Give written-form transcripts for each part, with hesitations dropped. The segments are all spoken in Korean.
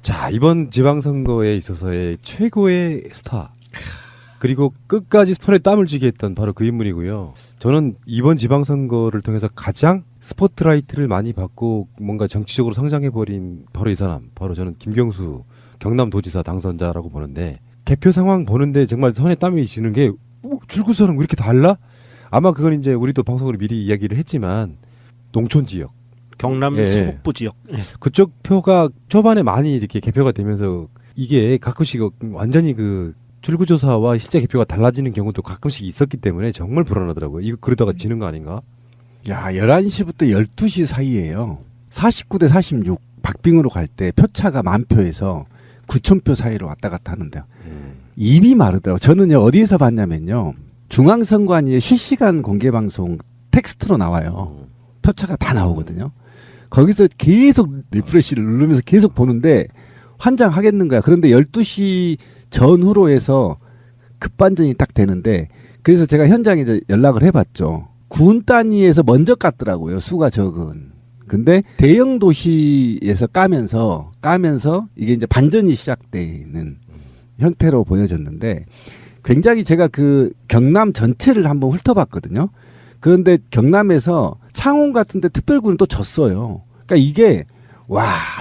자, 이번 지방선거에 있어서의 최고의 스타 그리고 끝까지 손에 땀을 쥐게 했던 바로 그 인물이고요. 저는 이번 지방선거를 통해서 가장 스포트라이트를 많이 받고 뭔가 정치적으로 성장해버린 바로 이 사람, 바로 저는 김경수 경남도지사 당선자라고 보는데, 개표 상황 보는데 정말 손에 땀이 지는 게 출구선은 왜 이렇게 달라? 아마 그건 이제 우리도 방송으로 미리 이야기를 했지만 농촌 지역, 경남 서북부 지역 그쪽 표가 초반에 많이 이렇게 개표가 되면서 이게 가끔씩 완전히 그 출구조사와 실제 개표가 달라지는 경우도 가끔씩 있었기 때문에 정말 불안하더라고요. 이거 그러다가 지는 거 아닌가? 야, 11시부터 12시 사이에요. 49대 46 박빙으로 갈 때 표차가 만표에서 9,000표 사이로 왔다 갔다 하는데요. 입이 마르더라고요. 저는요, 어디에서 봤냐면요, 중앙선관위의 실시간 공개방송 텍스트로 나와요. 표차가 다 나오거든요. 거기서 계속 리프레시를 누르면서 계속 보는데 환장하겠는 거야. 그런데 12시 전후로 해서 급반전이 딱 되는데, 그래서 제가 현장에 이제 연락을 해봤죠. 군 단위에서 먼저 깠더라고요. 수가 적은. 근데 대형 도시에서 까면서 이게 이제 반전이 시작되는 형태로 보여졌는데, 굉장히 제가 그 경남 전체를 한번 훑어봤거든요. 그런데 경남에서 창원 같은 데 특별군은 또 졌어요. 그러니까 이게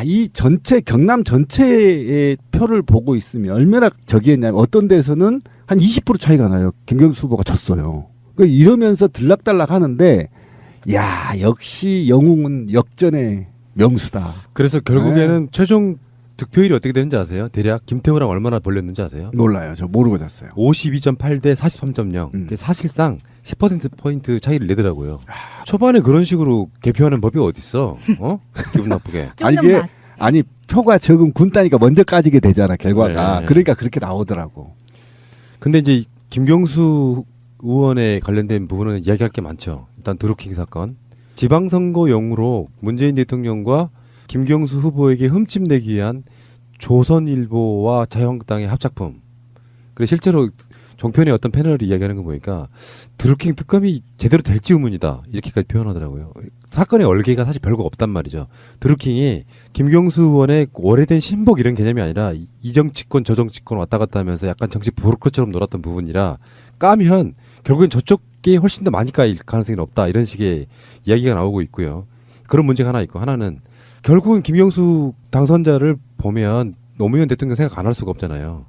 이 전체 경남 전체의 표를 보고 있으면 얼마나 저기했냐면, 어떤 데서는 한 20% 차이가 나요. 김경수 후보가 졌어요. 그러니까 이러면서 들락달락 하는데, 야, 역시 영웅은 역전의 명수다. 그래서 결국에는 최종 득표율이 어떻게 되는지 아세요? 대략 김태우랑 얼마나 벌렸는지 아세요? 몰라요. 저 모르고 잤어요. 52.8 대 43.0. 사실상 10%포인트 차이를 내더라고요. 초반에 그런 식으로 개표하는 법이 어딨어? 기분 나쁘게. 아니 표가 적은 군 단위가 먼저 까지게 되잖아, 결과가. 네. 그러니까 그렇게 나오더라고. 근데 이제 김경수 의원에 관련된 부분은 이야기할 게 많죠. 일단 드루킹 사건. 지방선거용으로 문재인 대통령과 김경수 후보에게 흠집내기 위한 조선일보와 자유한국당의 합작품. 그래 실제로 종편의 어떤 패널이 이야기하는 거 보니까 드루킹 특검이 제대로 될지 의문이다, 이렇게까지 표현하더라고요. 사건의 얼개가 사실 별거 없단 말이죠. 드루킹이 김경수 의원의 오래된 신복 이런 개념이 아니라 이 정치권 저 정치권 왔다 갔다 하면서 약간 정치 브로커처럼 놀았던 부분이라, 까면 결국엔 저쪽이 훨씬 더 많이 까일 가능성이 높다, 이런 식의 이야기가 나오고 있고요. 그런 문제가 하나 있고, 하나는 결국은 김경수 당선자를 보면 노무현 대통령 생각 안 할 수가 없잖아요.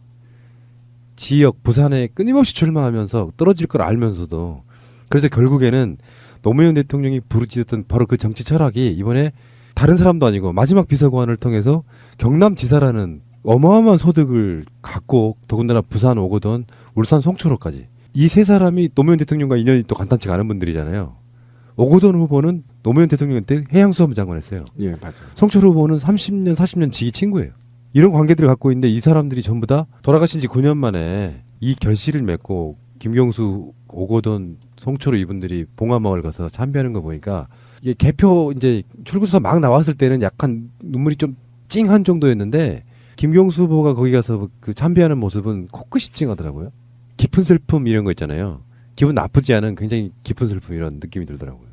지역 부산에 끊임없이 출마하면서 떨어질 걸 알면서도. 그래서 결국에는 노무현 대통령이 부르짖었던 바로 그 정치 철학이 이번에 다른 사람도 아니고 마지막 비서관을 통해서 경남지사라는 어마어마한 소득을 갖고, 더군다나 부산 오거돈, 울산 송초로까지 이 세 사람이 노무현 대통령과 인연이 또 간단치가 않은 분들이잖아요. 오거돈 후보는 노무현 대통령 때 해양수산부 장관 했어요. 예, 맞아요. 송철 후보는 30년 40년 지기 친구예요. 이런 관계들을 갖고 있는데 이 사람들이 전부 다 돌아가신 지 9년 만에 이 결실을 맺고 김경수, 오거돈, 송철호 이분들이 봉화마을 가서 참배하는 거 보니까, 이게 개표 이제 출구조사 막 나왔을 때는 약간 눈물이 좀 찡한 정도였는데, 김경수 후보가 거기 가서 그 참배하는 모습은 코끝이 찡하더라고요. 깊은 슬픔 이런 거 있잖아요. 기분 나쁘지 않은 굉장히 깊은 슬픔, 이런 느낌이 들더라고요.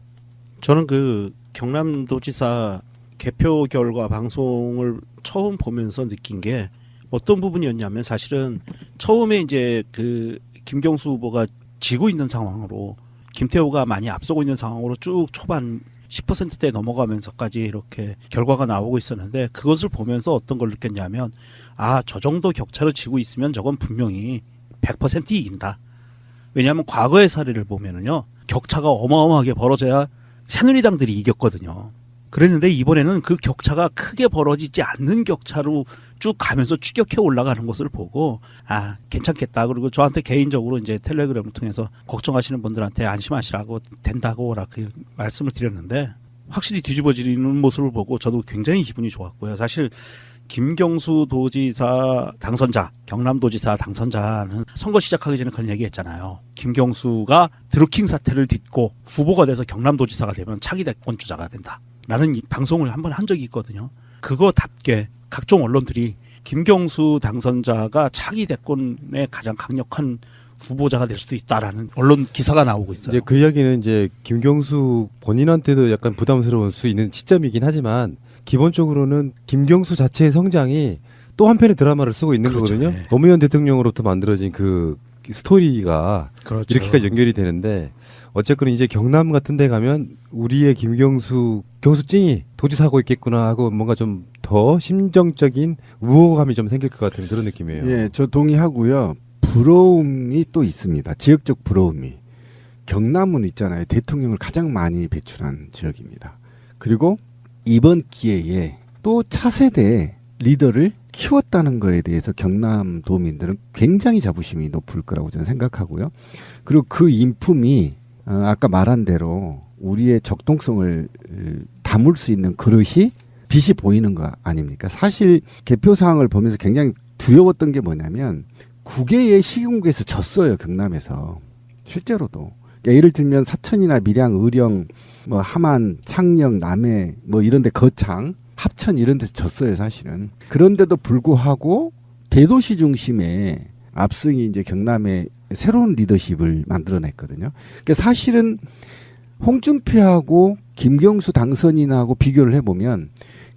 저는 그 경남도지사 개표 결과 방송을 처음 보면서 느낀 게 어떤 부분이었냐면, 사실은 처음에 이제 그 김경수 후보가 지고 있는 상황으로, 김태우가 많이 앞서고 있는 상황으로 쭉 초반 10%대 넘어가면서까지 이렇게 결과가 나오고 있었는데, 그것을 보면서 어떤 걸 느꼈냐면, 저 정도 격차로 지고 있으면 저건 분명히 100% 이긴다. 왜냐하면 과거의 사례를 보면은요, 격차가 어마어마하게 벌어져야 새누리당들이 이겼거든요. 그랬는데 이번에는 그 격차가 크게 벌어지지 않는 격차로 쭉 가면서 추격해 올라가는 것을 보고, 괜찮겠다. 그리고 저한테 개인적으로 이제 텔레그램을 통해서 걱정하시는 분들한테 안심하시라고, 된다고 그 말씀을 드렸는데, 확실히 뒤집어지는 모습을 보고 저도 굉장히 기분이 좋았고요. 사실 김경수 도지사 당선자, 경남도지사 당선자는 선거 시작하기 전에 그런 얘기했잖아요. 김경수가 드루킹 사태를 딛고 후보가 돼서 경남도지사가 되면 차기 대권 주자가 된다, 라는 방송을 한번 한 적이 있거든요. 그거답게 각종 언론들이 김경수 당선자가 차기 대권의 가장 강력한 후보자가 될 수도 있다라는 언론 기사가 나오고 있어요. 이제 그 이야기는 이제 김경수 본인한테도 약간 부담스러울 수 있는 시점이긴 하지만, 기본적으로는 김경수 자체의 성장이 또 한편의 드라마를 쓰고 있는 그렇죠. 거거든요. 예. 노무현 대통령으로부터 만들어진 그 스토리가 그렇죠. 이렇게까지 연결이 되는데 어쨌건 이제 경남 같은 데 가면 우리의 경수찡이 도지사고 있겠구나 하고 뭔가 좀 더 심정적인 우호감이 좀 생길 것 같은 그런 느낌이에요. 예, 저 동의하고요. 부러움이 또 있습니다. 지역적 부러움이. 경남은 있잖아요. 대통령을 가장 많이 배출한 지역입니다. 그리고 이번 기회에 또 차세대 리더를 키웠다는 거에 대해서 경남 도민들은 굉장히 자부심이 높을 거라고 저는 생각하고요. 그리고 그 인품이 아까 말한 대로 우리의 적동성을 담을 수 있는 그릇이 빛이 보이는 거 아닙니까? 사실 개표사항을 보면서 굉장히 두려웠던 게 뭐냐면 9개의 시군구에서 졌어요. 경남에서. 실제로도. 그러니까 예를 들면 사천이나 밀양, 의령, 뭐 함안, 창녕, 남해 뭐 이런 데 거창, 합천 이런 데서 졌어요. 사실은. 그런데도 불구하고 대도시 중심의 압승이 이제 경남의 새로운 리더십을 만들어냈거든요. 그러니까 사실은 홍준표하고 김경수 당선인하고 비교를 해보면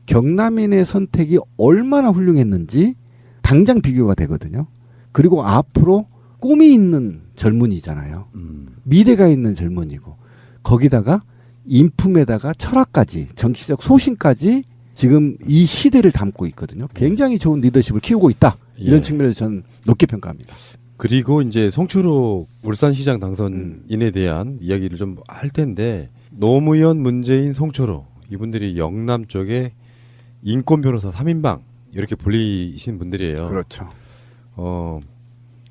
경남인의 선택이 얼마나 훌륭했는지 당장 비교가 되거든요. 그리고 앞으로 꿈이 있는 젊은이잖아요. 미래가 있는 젊은이고 거기다가 인품에다가 철학까지 정치적 소신까지 지금 이 시대를 담고 있거든요. 굉장히 좋은 리더십을 키우고 있다. 이런 예. 측면에서 저는 높게 평가합니다. 그리고 이제 송철호 울산시장 당선인에 대한 이야기를 좀 할 텐데 노무현, 문재인, 송철호 이분들이 영남 쪽에 인권 변호사 3인방 이렇게 불리신 분들이에요. 그렇죠.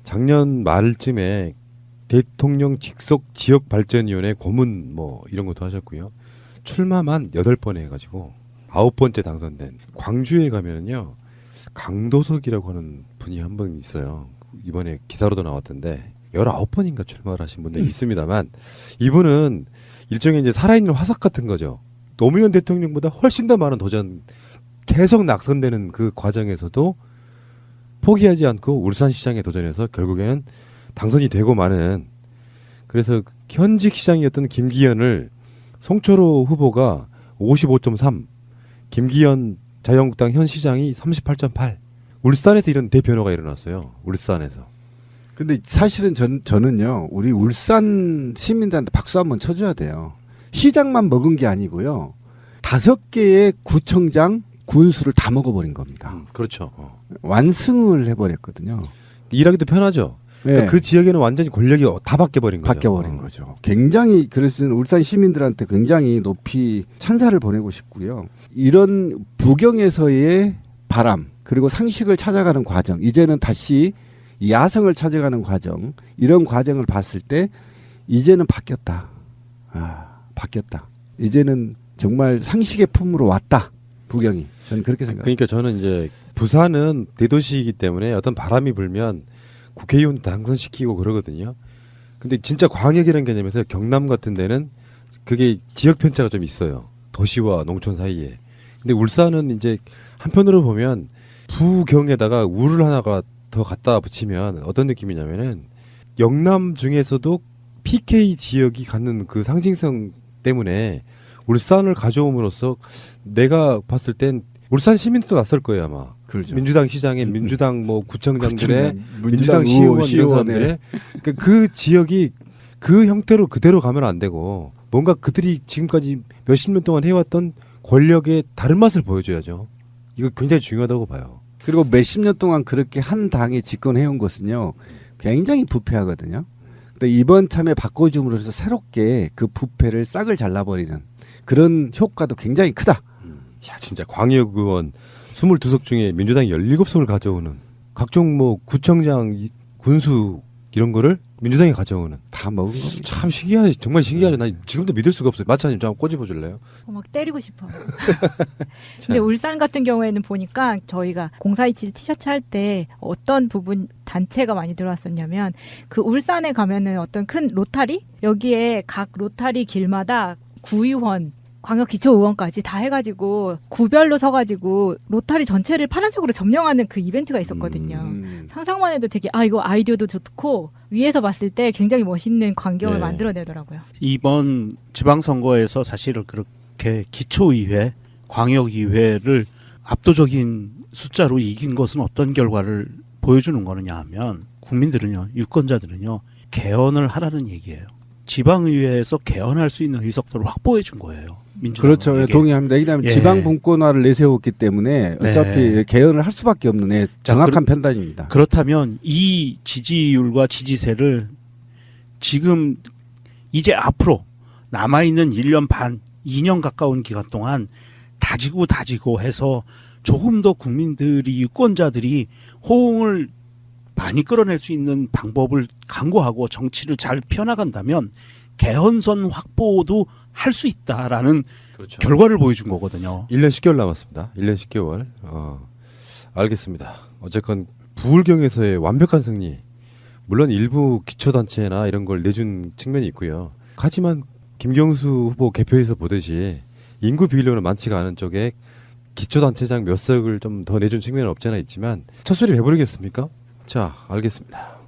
작년 말쯤에 대통령 직속 지역발전위원회 고문 뭐 이런 것도 하셨고요. 출마만 8번 해가지고 9번째 당선된 광주에 가면은요 강도석이라고 하는 분이 한 분 있어요. 이번에 기사로도 나왔던데 19번인가 출마를 하신 분들이 있습니다만 이분은 일종의 이제 살아있는 화석 같은 거죠. 노무현 대통령보다 훨씬 더 많은 도전 계속 낙선되는 그 과정에서도 포기하지 않고 울산시장에 도전해서 결국에는 당선이 되고 마는 그래서 현직 시장이었던 김기현을 송철호 후보가 55.3 김기현 자유한국당 현 시장이 38.8 울산에서 이런 대변화가 일어났어요. 울산에서. 근데 사실은 저는요, 우리 울산 시민들한테 박수 한번 쳐줘야 돼요. 시장만 먹은 게 아니고요. 5개의 구청장, 군수를 다 먹어버린 겁니다. 그렇죠. 완승을 해버렸거든요. 일하기도 편하죠. 그러니까 네. 그 지역에는 완전히 권력이 다 바뀌어버린 거죠. 바뀌어버린 거죠. 굉장히 그래서 울산 시민들한테 굉장히 높이 찬사를 보내고 싶고요. 이런 부경에서의 바람 그리고 상식을 찾아가는 과정 이제는 다시 야성을 찾아가는 과정 이런 과정을 봤을 때 이제는 바뀌었다. 바뀌었다. 이제는 정말 상식의 품으로 왔다. 부경이. 저는 그렇게 생각합니다. 그러니까 저는 이제 부산은 대도시이기 때문에 어떤 바람이 불면 국회의원 당선시키고 그러거든요. 근데 진짜 광역이라는 개념에서 경남 같은 데는 그게 지역 편차가 좀 있어요. 도시와 농촌 사이에. 근데 울산은 이제 한편으로 보면 부경에다가 우를 하나가 더 갖다 붙이면 어떤 느낌이냐면은 영남 중에서도 PK 지역이 갖는 그 상징성 때문에 울산을 가져옴으로써 내가 봤을 땐 울산 시민도 낯설 거예요 아마. 그렇죠. 민주당 시장에 민주당 뭐 구청장들의 민주당 민주당 시의원 이런 시의원의 사람들의 그 지역이 그 형태로 그대로 가면 안 되고 뭔가 그들이 지금까지 몇십 년 동안 해왔던 권력의 다른 맛을 보여줘야죠. 이거 굉장히 중요하다고 봐요. 그리고 몇십 년 동안 그렇게 한 당이 집권해온 것은요. 굉장히 부패하거든요. 근데 이번 참에 바꿔줌으로써 새롭게 그 부패를 싹을 잘라버리는 그런 효과도 굉장히 크다. 야 진짜 광역의원 22석 중에 민주당이 17석을 가져오는 각종 뭐 구청장 군수 이런 거를 민주당이 가져오는 다 먹은 겁니다. 참 신기하지 정말 신기하죠. 난 지금도 믿을 수가 없어요. 마차님 좀 꼬집어 줄래요? 막 때리고 싶어요. 근데 울산 같은 경우에는 보니까 저희가 0427 티셔츠 할 때 어떤 부분 단체가 많이 들어왔었냐면 그 울산에 가면은 어떤 큰 로타리 여기에 각 로타리 길마다 구의원 광역기초의원까지 다 해가지고 구별로 서가지고 로타리 전체를 파란색으로 점령하는 그 이벤트가 있었거든요. 상상만 해도 되게 이거 아이디어도 좋고 위에서 봤을 때 굉장히 멋있는 광경을 네. 만들어내더라고요. 이번 지방선거에서 사실은 그렇게 기초의회, 광역의회를 압도적인 숫자로 이긴 것은 어떤 결과를 보여주는 거느냐 하면 국민들은요, 유권자들은요, 개헌을 하라는 얘기예요. 지방의회에서 개헌할 수 있는 의석들을 확보해 준 거예요. 민주당에게. 그렇죠. 동의합니다. 왜냐하면 예. 지방 분권화를 내세웠기 때문에 어차피 네. 개헌을 할 수밖에 없는 자, 정확한 판단입니다. 그렇다면 이 지지율과 지지세를 지금 이제 앞으로 남아있는 1년 반, 2년 가까운 기간 동안 다지고 해서 조금 더 국민들이, 유권자들이 호응을 많이 끌어낼 수 있는 방법을 강구하고 정치를 잘 펴나간다면 개헌선 확보도 할 수 있다라는 그렇죠. 결과를 보여준 거거든요. 1년 10개월 남았습니다. 1년 10개월. 알겠습니다. 어쨌건 부울경에서의 완벽한 승리. 물론 일부 기초단체나 이런 걸 내준 측면이 있고요. 하지만 김경수 후보 개표에서 보듯이 인구 비율로는 많지가 않은 쪽에 기초단체장 몇 석을 좀 더 내준 측면은 없지 않아 있지만 첫 소리 해버리겠습니까? 자, 알겠습니다.